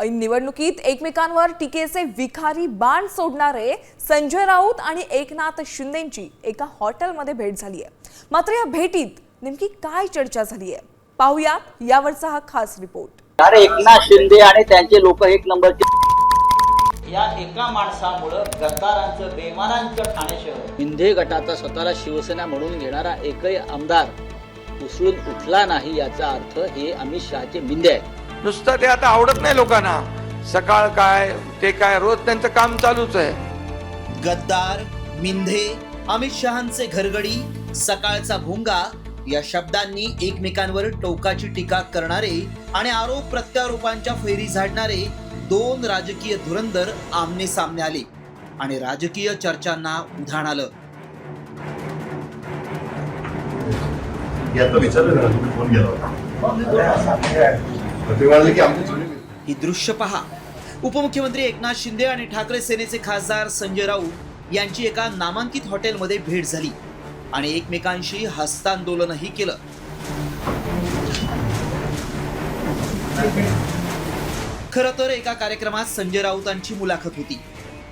ऐन निवडणुकीत एकमेकांवर टीकेचे विखारी बाण सोडणारे संजय राऊत आणि एकनाथ शिंदेंची एका हॉटेलमध्ये भेट झाली आहे। मात्र या भेटीत नेमकी काय चर्चा झाली आहे पाहूयात यावरचा हा खास रिपोर्ट। अरे एकनाथ शिंदे आणि त्यांचे लोक एक नंबरचे। या एका माणसामुळे गद्दारांचं बेमानांचं ठाणे शहर शिंदे गटाचा स्वतःला शिवसेना म्हणून घेणारा एकही आमदार उसळून उठला नाही, याचा अर्थ हे अमित शहाचे मिंदे आहे। नुसतं ते आता आवडत नाही लोकांना, सकाळ काय ते काय रोज त्यांचं काम चालूच आहे। गद्दार, मिंधे, अमित शहांचे घरगडी, सकाळचा भोंगा या शब्दांनी एकमेकांवर टोकाची टीका करणारे आणि आरोप प्रत्यारोपांच्या फैरी झाडणारे दोन राजकीय धुरंदर आमने सामने आले आणि राजकीय चर्चांना उधाण आलं। ही दृश्य पहा। उपमुख्यमंत्री एकनाथ शिंदे आणि ठाकरे सेनेचे खासदार संजय राऊत यांची एका नामांकित हॉटेलमध्ये भेट झाली आणि एकमेकांशी हस्तांदोलनही केलं। खरं तर एका कार्यक्रमात संजय राऊतांची मुलाखत होती,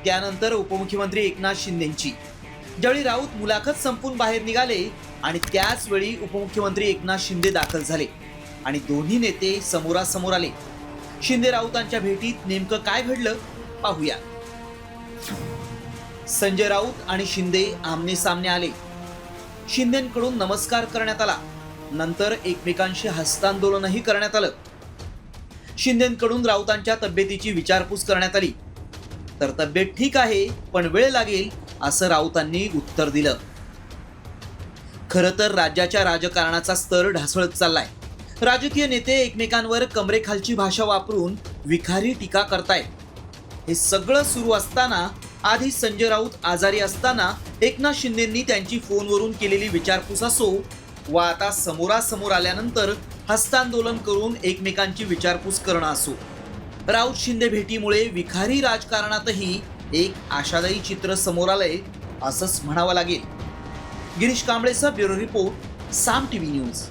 त्यानंतर उपमुख्यमंत्री एकनाथ शिंदेंची। ज्यावेळी राऊत मुलाखत संपून बाहेर निघाले आणि त्याच वेळी उपमुख्यमंत्री एकनाथ शिंदे दाखल झाले आणि दोन्ही नेते समोरासमोर आले। शिंदे राऊतांच्या भेटीत नेमकं काय घडलं पाहूया। संजय राऊत आणि शिंदे आमने सामने आले। शिंदेंकडून नमस्कार करण्यात आला, नंतर एकमेकांशी हस्तांदोलनही करण्यात आलं। शिंदेंकडून राऊतांच्या तब्येतीची विचारपूस करण्यात आली, तर तब्येत ठीक आहे पण वेळ लागेल असं राऊतांनी उत्तर दिलं। खरं तर राज्याच्या राजकारणाचा स्तर ढासळत चाललाय। राजकीय नेते एकमेकांवर कमरेखालची भाषा वापरून विखारी टीका करतायत। हे सगळं सुरू असताना आधी संजय राऊत आजारी असताना एकनाथ शिंदेंनी त्यांची फोनवरून केलेली विचारपूस असो वा आता समोरासमोर आल्यानंतर हस्तांदोलन करून एकमेकांची विचारपूस करणं असो, राऊत शिंदे भेटीमुळे विखारी राजकारणातही एक आशादायी चित्र समोर आलंय असंच म्हणावं लागेल। गिरीश कांबळेचा ब्युरो रिपोर्ट, साम टीव्ही न्यूज।